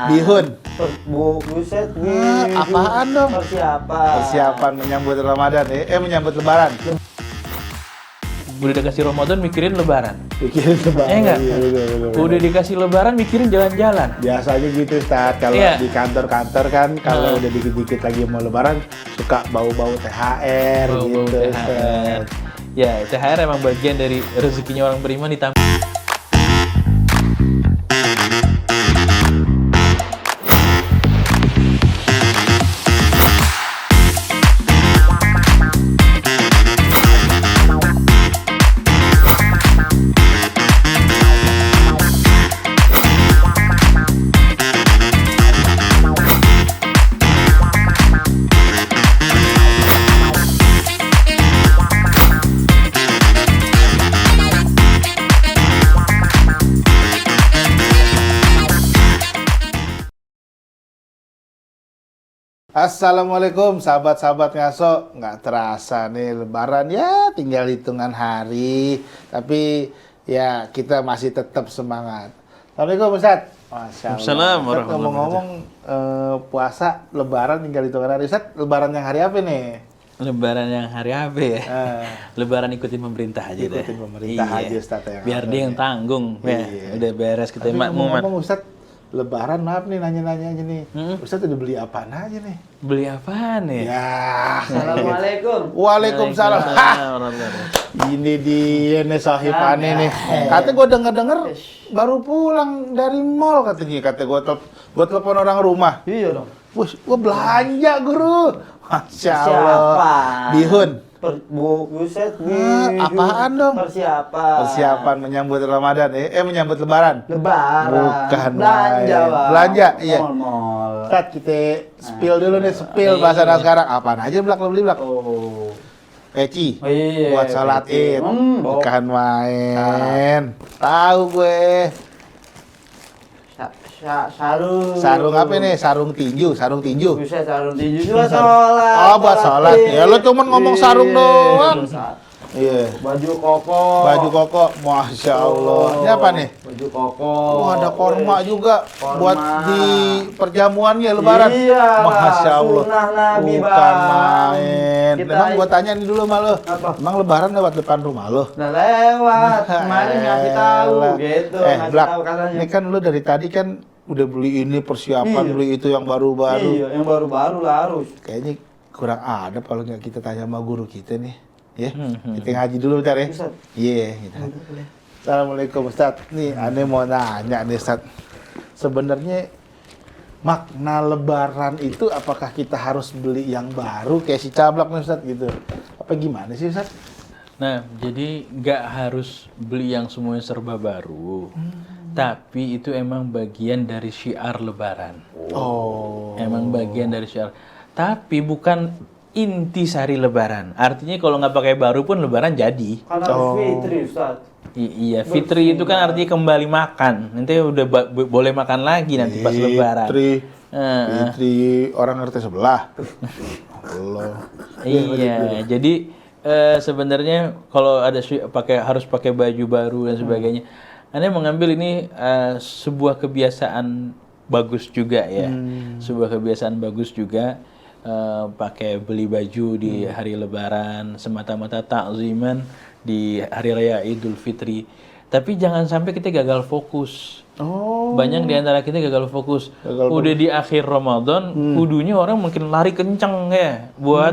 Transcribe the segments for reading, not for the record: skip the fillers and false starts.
Bihun. Buset, Apaan dong? Persiapan menyambut Ramadan menyambut Lebaran. Udah dikasih Ramadan mikirin Lebaran. Pikirin Lebaran. Enggak? Iya, bener. Udah dikasih Lebaran mikirin jalan-jalan. Biasanya gitu Ustaz, kalau Iya. di kantor-kantor kan kalau udah dikit-dikit lagi mau Lebaran suka bau-bau THR Bau-bau gitu THR. Ustaz. Ya, THR emang bagian dari rezekinya orang beriman ditambah. Assalamualaikum sahabat-sahabat ngaso. Nggak terasa nih Lebaran ya, tinggal hitungan hari. Tapi ya kita masih tetap semangat. Assalamualaikum Ustaz. Masya Allah. Waalaikumsalam Ustaz, warahmatullahi ngomong-ngomong puasa Lebaran tinggal hitungan hari. Ustaz, Lebaran yang hari apa nih? Lebaran yang hari apa ya? Lebaran ikutin pemerintah aja deh. Ikutin pemerintah aja, Ustaz, yang biar apa dia yang nih? tanggung. Ya, Iya. udah beres kita Tapi makmumat. ngomong-ngomong Ustaz, Lebaran maaf nih nanya-nanya aja nih. Ustaz udah beli apaan aja nih? Beli apaan ya? Ya. Assalamualaikum. Waalaikumsalam. Ini dia nih sahibannya nih. Katanya gue denger-denger baru pulang dari mall katanya. Katanya gue telepon orang rumah. Iya dong. Wih, gue belanja guru. Masya Allah. Persiapan. Bihun. Buset, Apaan dong? Persiapan menyambut Ramadan menyambut Lebaran. Bukan Belanja, main. Bang. Belanja, iya. Mall. Ustaz, kita spill dulu nih, spill bahasa sekarang. Apaan aja belak lo beli belak? Oh. Peci. Iya, Buat sholat peci. Id. Bukan main. Tahu gue. Sarung apa nih? Sarung tinju. Buset, sarung tinju juga sholat. Oh, buat sholat. Ya lo cuman ngomong sarung doang. Iya. Baju koko. Baju koko. Masya Allah. Ini apa nih? Baju koko. Oh, ada korma juga Korma. buat di perjamuannya Lebaran. Iya, Masya Allah. sunnah Nabi, Bukan Bang. main. Kita- Emang gua tanya nih dulu sama lo. Apa? Emang Lebaran lewat depan rumah lo? Nah, lewat. Kemarin ngasih tahu Elah. gitu, ngasih Blak, tahu katanya. ini kan lo dari tadi kan udah beli ini persiapan, Iya. beli itu yang baru-baru. Iya, yang baru-baru lah harus. Kayaknya kurang ada kalau nggak kita tanya sama guru kita nih. Ya, kita ngaji dulu bentar ya. Ustaz. Iya, gitu. Assalamualaikum Ustaz. Nih, aneh mau nanya nih Ustaz. Sebenarnya makna Lebaran itu apakah kita harus beli yang baru kayak si Cablak nih Ustaz gitu? Apa gimana sih Ustaz? Nah, jadi nggak harus beli yang semuanya serba baru. Tapi itu emang bagian dari syiar Lebaran. Oh. Emang bagian dari syiar. Tapi bukan intisari Lebaran. Artinya kalau nggak pakai baru pun Lebaran jadi. Karena fitri, Ustaz. Iya, fitri itu kan artinya kembali makan. Nanti udah boleh makan lagi nanti pas Lebaran. Fitri orang RT sebelah. Allah. Iya, jadi sebenarnya kalau ada harus pakai baju baru dan sebagainya. Anda mengambil ini sebuah kebiasaan bagus juga ya. Sebuah kebiasaan bagus juga. Pakai beli baju di hari Lebaran semata-mata takziman di hari raya Idul Fitri. Tapi jangan sampai kita gagal fokus. Oh. Banyak di antara kita gagal fokus. Udah di akhir Ramadan, kudunya orang mungkin lari kenceng ya buat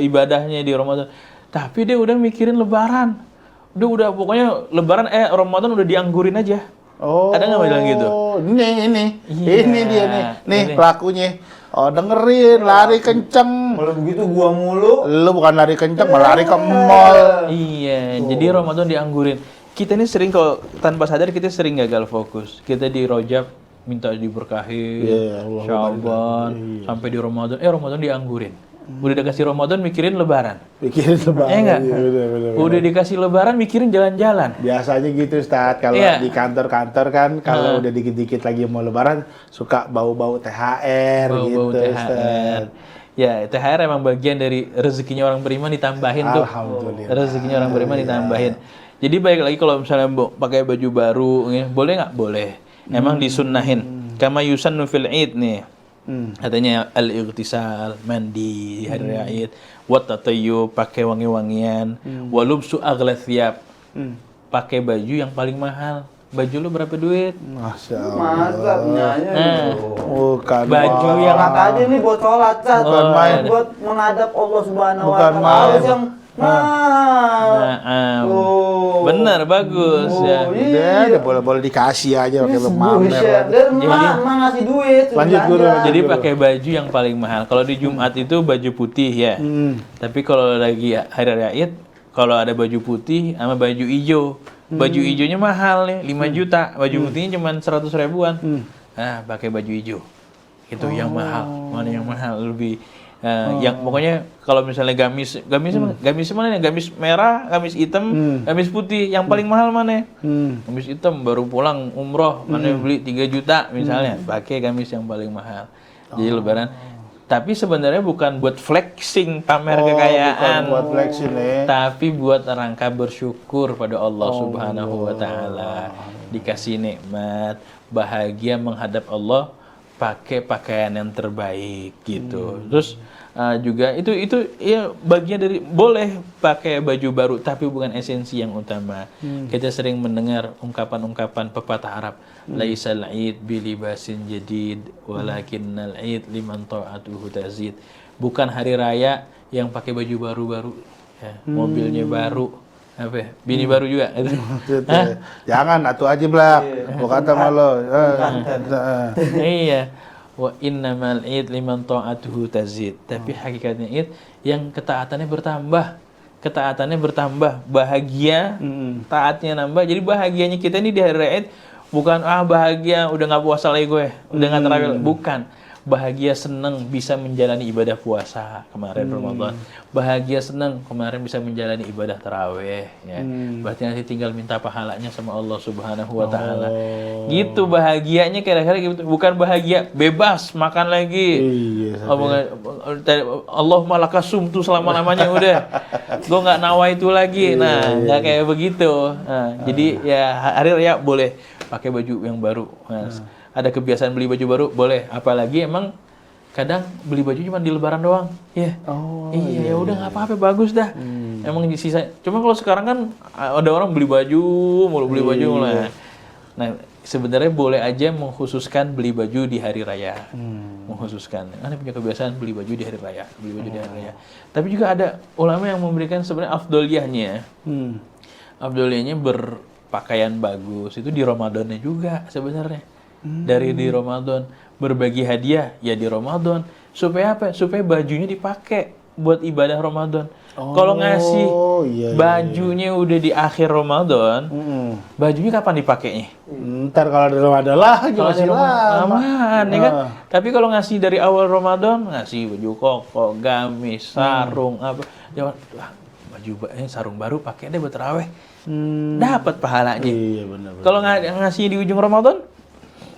ibadahnya di Ramadan. Tapi dia udah mikirin Lebaran. Udah pokoknya Lebaran Ramadan udah dianggurin aja. Oh. Ada nggak bilang gitu? Ini Iya. dia nih. Nih Ini. pelakunya. Oh, dengerin, lari kenceng. Kalau begitu gua mulu. Lu bukan lari kenceng, malah lari ke mall. Iya, jadi Ramadan dianggurin. Kita ini sering kalau tanpa sadar kita sering gagal fokus. Kita di Rojab minta diberkahi, Iya, Allahumma Sya'ban, sampai di Ramadan, Ramadan dianggurin. Udah dikasih Ramadan mikirin Lebaran. Pikirin Lebaran. Enggak? Iya, bener. Udah dikasih Lebaran mikirin jalan-jalan. Biasanya gitu Ustaz, kalau Iya. di kantor-kantor kan kalau udah dikit-dikit lagi mau Lebaran suka bau-bau THR Bau-bau gitu THR. Ustaz. Ya, THR emang bagian dari rezekinya orang beriman ditambahin tuh. Alhamdulillah. Rezekinya orang beriman ditambahin. Jadi baik lagi kalau misalnya pakai baju baru, ya, boleh nggak? Boleh. Emang disunnahin. Kama yusannu fil Id nih. Hmm. Katanya al-ightisal, mandi di hari raya Id, wa tatayyub, pakai wangi-wangian, wa lubsu aghla thiyab, pakai baju yang paling mahal. Baju lu berapa duit? Masya Allah. Mantap nyanyi. Bukan Baju main. yang Makanya ini buat sholat, Sat. Bukan main. Buat menghadap Allah Subhanahu wa Bukan Ta'ala. main. Harus yang mahal. Nah, benar, bagus ya. Udah, boleh dikasih aja pakai Buset. pamer. Dan emak ngasih duit. Lanjut, belanja. Guru. Jadi pakai baju yang paling mahal. Kalau di Jumat itu baju putih ya. Tapi kalau lagi hari raya Id, kalau ada baju putih sama baju hijau. Baju hijaunya mahal nih, 5 juta. Baju putihnya cuma 100 ribuan. Nah, pakai baju hijau. Itu yang mahal. Mana yang mahal lebih yang pokoknya kalau misalnya gamis mana nih? Gamis merah, gamis hitam, gamis putih. Yang paling mahal mana? Gamis hitam baru pulang umroh, mana beli 3 juta misalnya. Pakai gamis yang paling mahal. Jadi lebaran. Tapi sebenarnya bukan buat flexing, pamer kekayaan. Bukan buat flexing ya. Tapi buat rangka bersyukur pada Allah Subhanahu wa Ta'ala. Dikasih nikmat, bahagia menghadap Allah pakai pakaian yang terbaik gitu. Terus juga itu ya bagian dari boleh pakai baju baru tapi bukan esensi yang utama. Kita sering mendengar ungkapan-ungkapan pepatah Arab, laisal id bilibasin jadid walakinnal id liman ta'atuhu tazid. Bukan hari raya yang pakai baju baru-baru ya, mobilnya baru, apa ya, bini baru juga gitu. Jangan atuh aja Blak. Gua kata sama lo. Iya. Wa innamal id liman ta'atuhu tazid. Tapi hakikatnya id yang ketaatannya bertambah, bahagia, taatnya nambah. Jadi bahagianya kita ini di hari raya Id bukan bahagia udah nggak puasa lagi gue, udah nggak terawih, bukan. Bahagia senang bisa menjalani ibadah puasa kemarin Ramadan. Bahagia senang kemarin bisa menjalani ibadah tarawih ya. Berarti nanti tinggal minta pahalanya sama Allah Subhanahu wa Ta'ala. Gitu bahagianya kira-kira gitu. Bukan bahagia bebas makan lagi. Iya. Allahumma lakasum tuh selama-lamanya udah. Gue nggak nawa itu lagi. Nah, nggak kayak begitu. Nah, jadi ya hari raya boleh pakai baju yang baru. Nah, ada kebiasaan beli baju baru boleh, apalagi emang kadang beli baju cuma di lebaran doang ya. Iya ya udah nggak apa-apa, bagus dah. Emang di sisa cuma kalau sekarang kan ada orang beli baju beli baju mulu. Nah sebenarnya boleh aja mengkhususkan beli baju di hari raya, mengkhususkan. Anda punya kebiasaan beli baju di hari raya, tapi juga ada ulama yang memberikan sebenarnya afdoliyahnya. Afdoliyahnya berpakaian bagus itu di Ramadannya juga sebenarnya. Dari di Ramadan, berbagi hadiah ya di Ramadan, supaya apa? Supaya bajunya dipakai buat ibadah Ramadan. Kalau ngasih bajunya udah di akhir Ramadan, bajunya kapan dipakainya? Ntar kalau ada Ramadan lagi masih lama. Aman, ya kan? Tapi kalau ngasih dari awal Ramadan, ngasih baju koko, gamis, sarung, apa? Jangan, baju sarung baru pakai deh buat tarawih. Dapat pahalanya. Iya benar. Kalau ngasih di ujung Ramadan,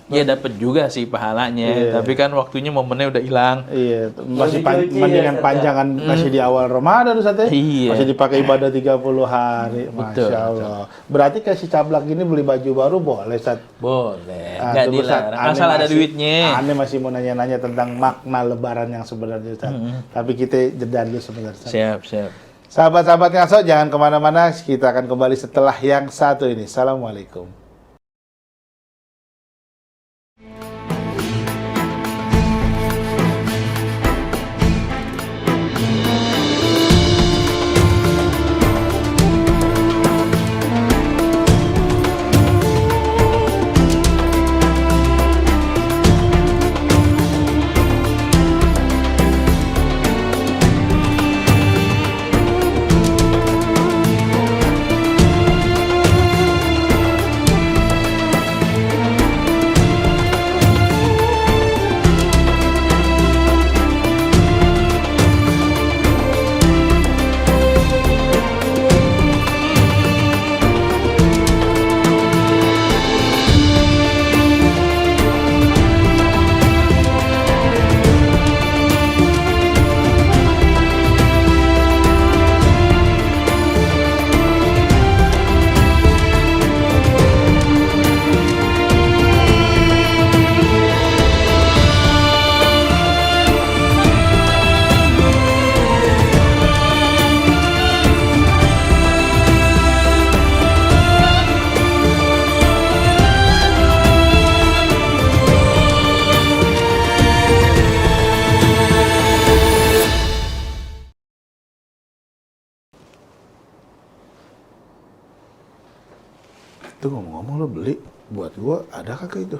ya dapat juga sih pahalanya, tapi kan waktunya momennya udah hilang. Iya, masih mendingan panjangan masih di awal Ramadan Ustaz ya. Iya. Masih dipakai ibadah 30 hari. Betul, Masya Allah. Berarti kayak si Cablak ini beli baju baru boleh Ustaz? Boleh, nggak Tunggu, Ustaz. dilarang, asal ada duitnya. Aneh masih mau nanya-nanya tentang makna lebaran yang sebenarnya Ustaz. Tapi kita jeda dulu sebentar Ustaz. Siap. Sahabat-sahabat Ngaso jangan kemana-mana, kita akan kembali setelah yang satu ini. Assalamualaikum. Itu ngomong-ngomong lo beli buat gua ada kagak itu?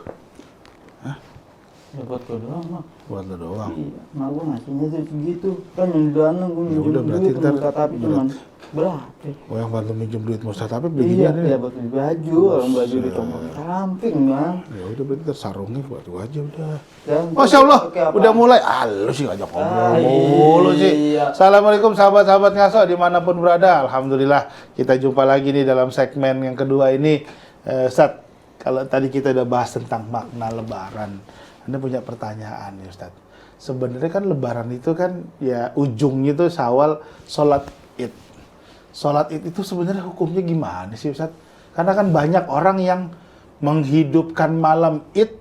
Ya buat gue doang, Mak. Buat lo doang. Iya, mak gue ngasihnya tuh segitu. Kan yang dana gue Ya minjem udah, berarti duit ntar sama tapi cuman berapa? Oh yang bantu minjem duit Mustad tapi beli Iya, ginian ya ya? buat beli baju, orang baju di toko samping, Bang. Ya udah berarti ntar sarungnya buat gua aja udah. Dan Masya Allah, pakai apa? udah mulai. Lu sih ngajak ngobrol Ah, mulu sih. iya. Assalamualaikum sahabat-sahabat ngaso dimanapun berada. Alhamdulillah kita jumpa lagi nih dalam segmen yang kedua ini. Ustaz, kalau tadi kita udah bahas tentang makna Lebaran, Anda punya pertanyaan nih Ustaz. Sebenarnya kan Lebaran itu kan ya ujungnya itu Syawal, sholat Id. Sholat Id itu sebenarnya hukumnya gimana sih Ustaz? Karena kan banyak orang yang menghidupkan malam Id,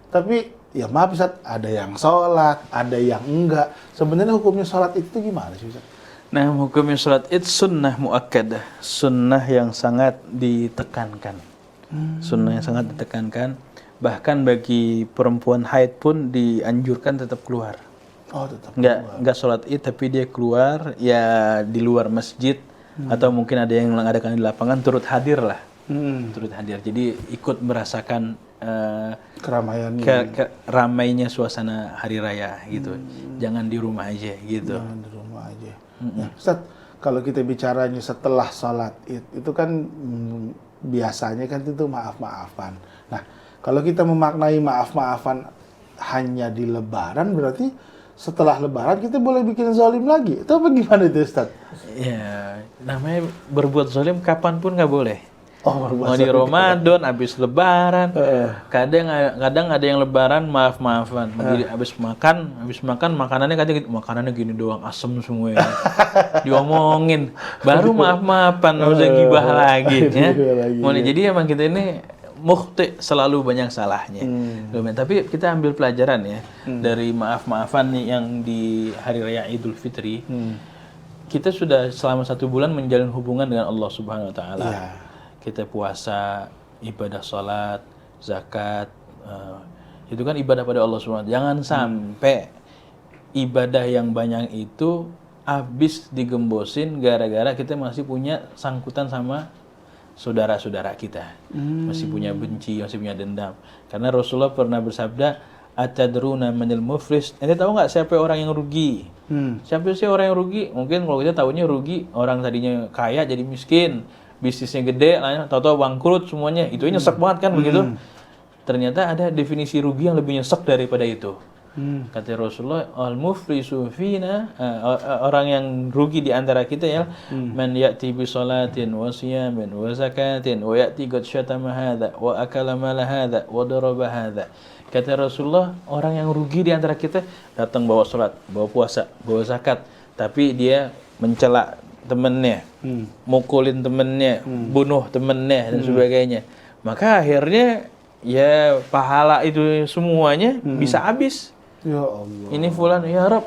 tapi ya maaf Ustaz, ada yang sholat, ada yang enggak. Sebenarnya hukumnya sholat Id itu gimana sih Ustaz? Nah, hukumnya sholat id sunnah muakkadah, sunnah yang sangat ditekankan. Sunnah yang sangat ditekankan. Bahkan bagi perempuan haid pun dianjurkan tetap keluar. Oh tetap. Nggak sholat id tapi dia keluar ya di luar masjid atau mungkin ada yang mengadakan di lapangan turut hadir lah. Turut hadir. Jadi ikut merasakan Keramaian ramainya suasana hari raya gitu. Jangan di rumah aja gitu. Jangan di rumah aja. Ya, Ustaz, kalau kita bicaranya setelah sholat Id, itu kan biasanya kan itu maaf-maafan. Nah, kalau kita memaknai maaf-maafan hanya di Lebaran, berarti setelah Lebaran kita boleh bikin zalim lagi. Itu apa gimana itu Ustaz? Ya, namanya berbuat zalim kapanpun nggak boleh. Oh, Mau di Ramadan, habis Lebaran, kadang ada yang Lebaran maaf-maafan. Jadi habis makan makanannya katanya gitu, makanannya gini doang, asem semua ya. Diomongin, baru maaf-maafan, nggak usah gibah lagi. Ya. Jadi emang kita ini mukhti, selalu banyak salahnya. Tapi kita ambil pelajaran ya dari maaf-maafan yang di hari raya Idul Fitri. Kita sudah selama 1 bulan menjalin hubungan dengan Allah Subhanahu Wa Taala. Kita puasa, ibadah sholat, zakat, itu kan ibadah pada Allah Subhanahu Wa Taala. Jangan sampai ibadah yang banyak itu habis digembosin gara-gara kita masih punya sangkutan sama saudara-saudara kita, masih punya benci, masih punya dendam. Karena Rasulullah pernah bersabda, "Atadruna manil muflis?" Ente tahu nggak siapa orang yang rugi? Siapa sih orang yang rugi? Mungkin kalau kita tahunya rugi orang tadinya kaya jadi miskin, bisnisnya gede, tahu-tahu bangkrut semuanya. Itu nyesek banget kan begitu? Ternyata ada definisi rugi yang lebih nyesek daripada itu. Kata Rasulullah, al-muflisu fina, orang yang rugi di antara kita ya, man ya'ti bi salatin wa siyamin wa zakatin wa ya'ti qad syatama hadza wa akala mala hadza wa daraba hadza. Kata Rasulullah, orang yang rugi di antara kita datang bawa salat, bawa puasa, bawa zakat, tapi dia mencela temennya, mukulin temennya, bunuh temennya dan sebagainya. Maka akhirnya ya pahala itu semuanya bisa habis. Ya Allah. Ini fulan, ya Rob,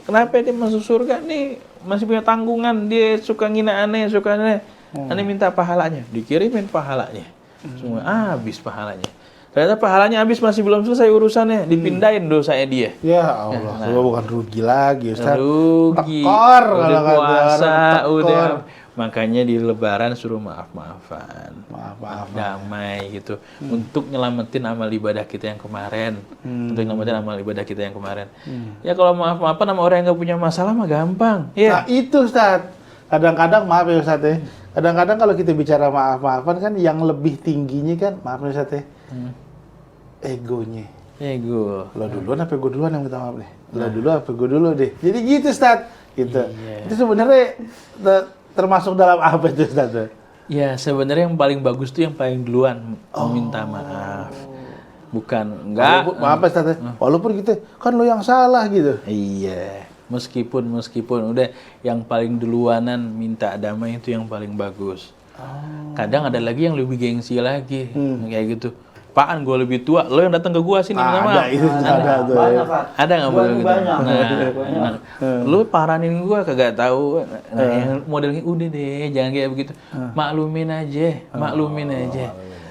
kenapa dia masuk surga nih? Masih punya tanggungan, dia suka ngina aneh, suka aneh. Aneh minta pahalanya, dikirimin pahalanya. Semua habis pahalanya. Ternyata pahalanya habis masih belum selesai urusannya, dipindahin dosanya dia. Ya Allah, lu bukan rugi lagi Ustaz. Rugi. Tekor Udah kalau kata puasa, orang, udah. tekor. Makanya di Lebaran suruh maaf-maafan. Maaf-maafan. Damai gitu. Untuk nyelamatin amal ibadah kita yang kemarin. Untuk nyelamatin amal ibadah kita yang kemarin. Ya kalau maaf-maafan sama orang yang nggak punya masalah mah gampang. Nah itu Ustaz. Kadang-kadang maaf ya Ustaz ya. Kadang-kadang kalau kita bicara maaf-maafan kan yang lebih tingginya kan, maaf ya Ustaz ya, egonya. Ego. Lo duluan apa gue duluan yang minta maaf nih? Lo dulu apa gue dulu deh? Jadi gitu Ustaz. Gitu. Itu sebenarnya termasuk dalam apa itu Ustaz? Ya sebenarnya yang paling bagus tuh yang paling duluan meminta maaf. Bukan enggak. Maaf ya Ustaz. Walaupun gitu kan lo yang salah gitu. Iya. Meskipun udah yang paling duluanan minta damai itu yang paling bagus. Kadang ada lagi yang lebih gengsi lagi kayak gitu. Apaan gue lebih tua, lo yang datang ke gue sini minta maaf. Ada itu ada tuh. Banyak, Pak. Ada nggak boleh gitu? Banyak. Nah, lu paranin gue kagak tahu. Nah, yang modelnya udah deh, jangan kayak begitu. Maklumin aja.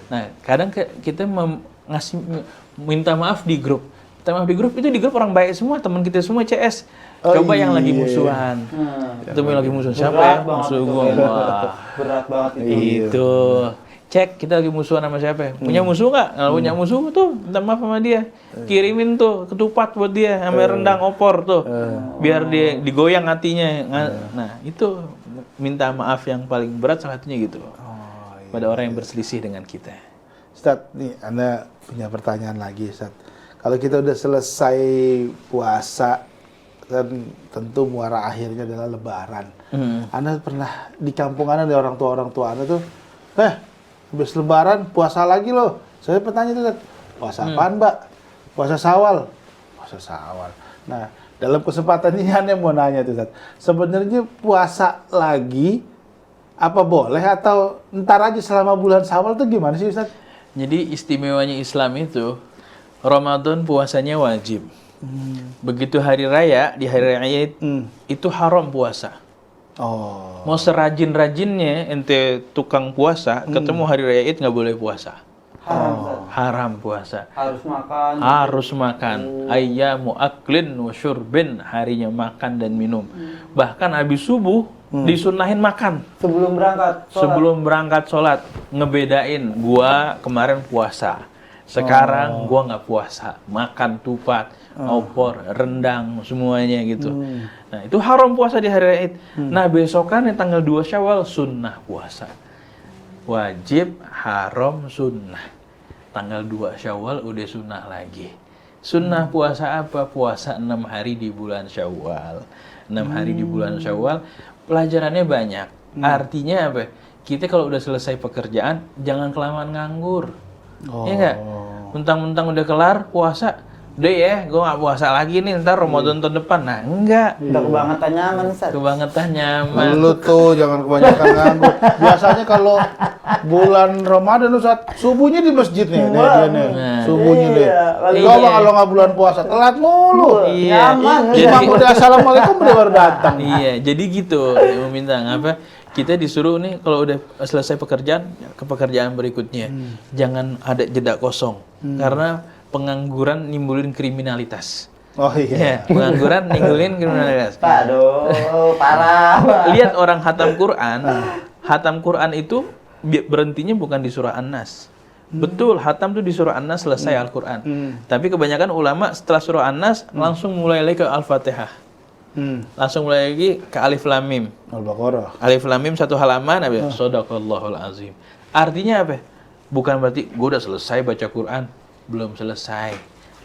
Nah, kadang kita ngasih minta maaf di grup. Minta maaf di grup itu di grup orang baik semua, teman kita semua CS. Coba yang lagi musuhan. Itu yang lagi musuhan siapa ya? Musuh gue. Wah. Berat banget itu. Itu cek kita lagi musuhan sama siapa ya. Punya musuh nggak? Kalau punya musuh tuh minta maaf sama dia. Kirimin tuh ketupat buat dia sama rendang opor tuh. Biar dia digoyang hatinya. Nah, itu minta maaf yang paling berat salah satunya gitu. Pada orang yang berselisih dengan kita. Ustaz, nih Anda punya pertanyaan lagi, Ustaz. Kalau kita udah selesai puasa, kan tentu muara akhirnya adalah Lebaran. Anda pernah di kampung Anda, ada orang tua Anda tuh, habis Lebaran puasa lagi loh. Saya bertanya tuh, Ustaz, puasa apaan, Mbak? Puasa Syawal. Puasa Syawal. Nah, dalam kesempatan ini Anda mau nanya tuh, Ustaz. Sebenarnya puasa lagi apa boleh atau ntar aja selama bulan Syawal tuh gimana sih, Ustaz? Jadi istimewanya Islam itu Ramadan puasanya wajib. Begitu hari raya, di hari raya itu haram puasa. Oh. Mau serajin-rajinnya ente tukang puasa, ketemu hari raya Id nggak boleh puasa. Haram puasa. Harus makan. Harus makan. Ayyamu aklin wa syurbin, harinya makan dan minum. Bahkan habis subuh disunahin makan. Sebelum berangkat. Sholat. Sebelum berangkat sholat, ngebedain gua kemarin puasa. Sekarang gua nggak puasa, makan tupat, opor, rendang, semuanya gitu. Nah, itu haram puasa di hari raya Id. Nah, besokan tanggal 2 Syawal sunnah puasa. Wajib, haram, sunnah. Tanggal 2 Syawal udah sunnah lagi. Sunnah puasa apa? Puasa 6 hari di bulan Syawal. 6 hari di bulan Syawal, pelajarannya banyak. Artinya apa? Kita kalau udah selesai pekerjaan, jangan kelamaan nganggur. Iya nggak? Mentang-mentang udah kelar puasa, udah ya, gue nggak puasa lagi nih, ntar Ramadan tahun depan. Nah, enggak. Udah kebangetan nyaman, Ustaz. Kebangetan nyaman. Lu tuh jangan kebanyakan nganggur. Biasanya kalau bulan Ramadan Ustaz, subuhnya di masjid nih, dia nih. Subuhnya deh. Coba kalau nggak bulan puasa, telat mulu. Iya. Nyaman. Imam udah assalamualaikum udah baru datang. Iya, jadi gitu. Meminta apa? Kita disuruh nih kalau udah selesai pekerjaan ke pekerjaan berikutnya. Jangan ada jeda kosong. Karena pengangguran nimbulin kriminalitas. Oh iya. Ya, pengangguran nimbulin kriminalitas. Aduh, parah. Lihat orang hatam Quran. Hatam Quran itu berhentinya bukan di surah An-Nas. Betul, hatam tuh di surah An-Nas selesai Al-Quran. Tapi kebanyakan ulama setelah surah An-Nas langsung mulai lagi ke Al-Fatihah. Langsung mulai lagi ke Alif Lam Mim. Al-Baqarah. Alif Lam Mim satu halaman, Shadaqallahul Azim. Artinya apa? Bukan berarti gue udah selesai baca Quran, belum selesai.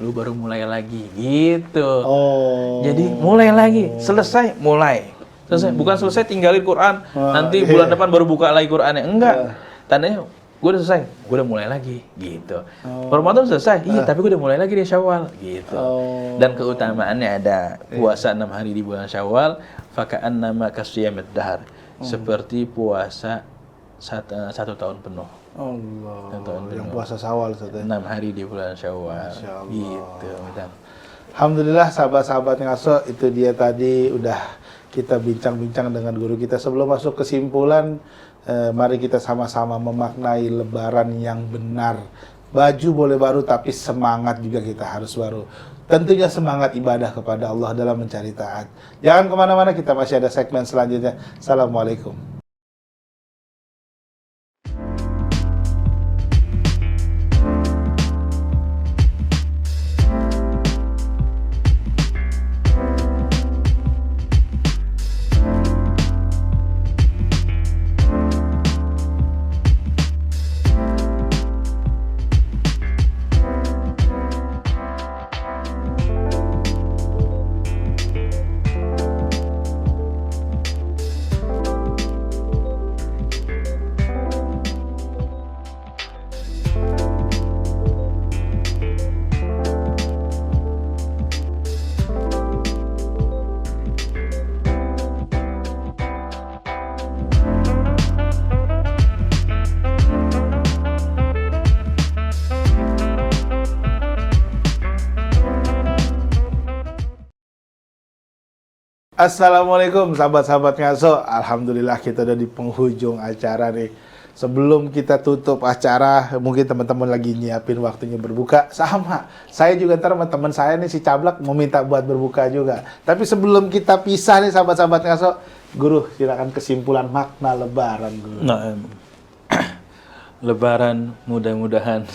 Lu baru mulai lagi gitu. Oh. Jadi mulai lagi, selesai mulai. Selesai, bukan selesai tinggalin Quran, nanti bulan depan baru buka lagi Qurannya. Enggak. Tandanya gue udah selesai, gue udah mulai lagi gitu. Ramadan selesai, iya tapi gue udah mulai lagi di Syawal gitu. Dan keutamaannya ada puasa 6 hari di bulan Syawal, faka'annama kasiyamid dahar. Seperti puasa 1 tahun penuh. Allah. 1 tahun Yang penuh. puasa Syawal Ustaz. 6 hari di bulan Syawal. Masya Allah. Gitu. Alhamdulillah sahabat-sahabat Ngaso, itu dia tadi udah kita bincang-bincang dengan guru kita. Sebelum masuk kesimpulan, mari kita sama-sama memaknai Lebaran yang benar. Baju boleh baru, tapi semangat juga kita harus baru. Tentunya semangat ibadah kepada Allah dalam mencari taat. Jangan kemana-mana, kita masih ada segmen selanjutnya. Assalamualaikum. Assalamualaikum sahabat-sahabat Ngaso. Alhamdulillah kita udah di penghujung acara nih. Sebelum kita tutup acara, mungkin teman-teman lagi nyiapin waktunya berbuka. Sama, saya juga ntar sama teman saya nih si Cablak mau minta buat berbuka juga. Tapi sebelum kita pisah nih sahabat-sahabat Ngaso, Guru silakan kesimpulan makna Lebaran, Guru. Nah, Lebaran mudah-mudahan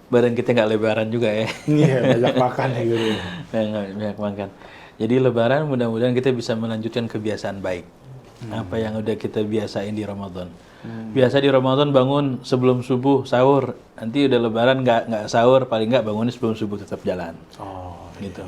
badan kita nggak lebaran juga ya. Iya, banyak makan ya guru. Nggak banyak makan. Jadi Lebaran mudah-mudahan kita bisa melanjutkan kebiasaan baik. Apa yang udah kita biasain di Ramadan. Biasa di Ramadan bangun sebelum subuh sahur. Nanti udah Lebaran nggak sahur, paling nggak bangunnya sebelum subuh tetap jalan. Oh, Gitu.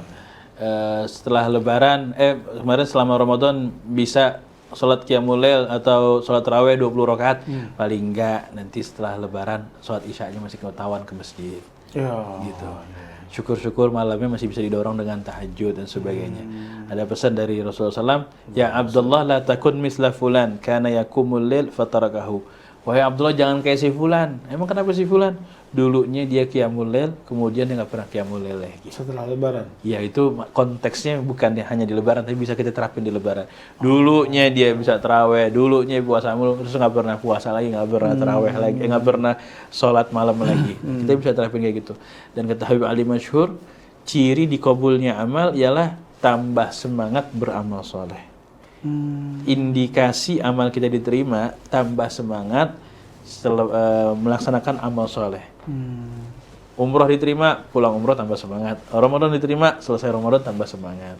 Setelah Lebaran, kemarin selama Ramadan bisa sholat qiyamul lail atau sholat tarawih 20 rakaat, paling enggak nanti setelah Lebaran sholat isya'nya masih ketahuan ke masjid. ya. Gitu. Syukur-syukur malamnya masih bisa didorong dengan tahajud dan sebagainya. Ada pesan dari Rasulullah SAW, ya Abdullah la takun misla fulan kana yakumul lail fatarakahu. Wahai Abdullah, jangan kayak si fulan. Emang kenapa si fulan? Dulunya dia qiyamul lail, kemudian dia nggak pernah qiyamul lail lagi. Setelah Lebaran. Ya itu konteksnya bukan hanya di Lebaran, tapi bisa kita terapin di Lebaran. Dulunya dia bisa terawih, dulunya puasa mulu, terus nggak pernah puasa lagi, nggak pernah terawih lagi, nggak pernah sholat malam lagi. Kita bisa terapin kayak gitu. Dan kata Habib Ali Masyhur, ciri dikabulnya amal ialah tambah semangat beramal soleh. Indikasi amal kita diterima, tambah semangat melaksanakan amal soleh. Umroh diterima, pulang umroh tambah semangat. Ramadan diterima, selesai Ramadan tambah semangat.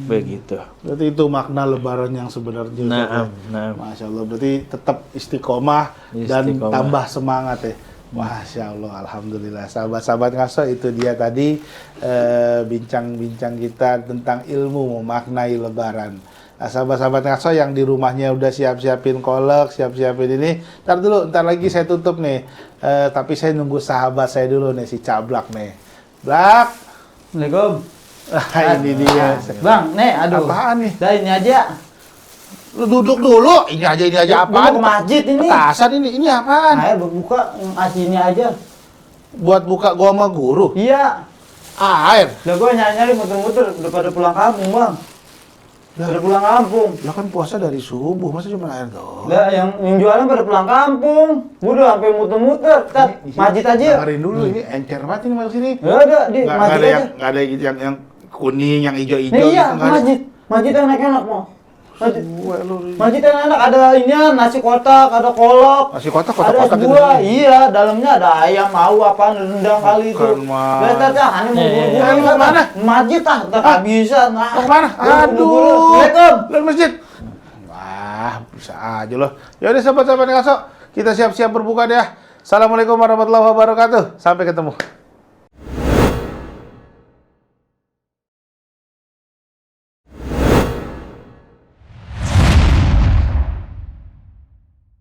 Begitu. Berarti itu makna Lebaran yang sebenarnya. Nah, Masya Allah. Berarti tetap istiqomah dan Istiqomah. tambah semangat ya. Masya Allah, Alhamdulillah. Sahabat-sahabat ngaso, itu dia tadi bincang-bincang kita tentang ilmu memaknai Lebaran. Nah, sahabat-sahabat ngaso yang di rumahnya udah siap-siapin kolak, siap-siapin ini. Ntar lagi saya tutup nih. Tapi saya nunggu sahabat saya dulu nih, si Cablak nih. Blak. Assalamualaikum. Ini dia. Bang, nih, aduh. Apaan nih? Dah ini aja. Lu duduk dulu. Ini aja Gua mau apaan? ke masjid ini. Petasan ini apaan? Ayo berbuka, ngasih ini aja. Buat buka gua sama guru. Iya. Air. Lah gua nyari-nyari muter-muter udah pada pulang kampung, Bang. Udah pulang kampung. Lah kan puasa dari subuh, masa cuma air doang? Lah yang jualan pada pulang kampung. Gua udah sampai muter-muter. Tat, masjid aja. Dengerin dulu, ini encer banget ini masuk sini. Ya udah di Nggak masjid ada aja. nggak ada yang kuning, yang hijau-hijau Nah, iya, gitu, nggak ada. masjid. Masjid yang enak-enak, mau. Masjid. Wah, lu Masjid yang enak ada inian, nasi kotak, ada kolak. nasi kotak Ada kotak-kotak buah, gitu. iya, dalamnya ada ayam, mau apa, rendang kali itu. Bukan, Mas. Lihat aja, ini mau buru-buru. Mau kemana? Masjid ah, tak bisa. Nah. Mau kemana? Buru-buru. Aduh. Assalamualaikum. Lihat masjid. Wah, bisa aja loh. Ya udah sahabat-sahabat ngaso, kita siap-siap berbuka deh. Assalamualaikum warahmatullahi wabarakatuh. Sampai ketemu.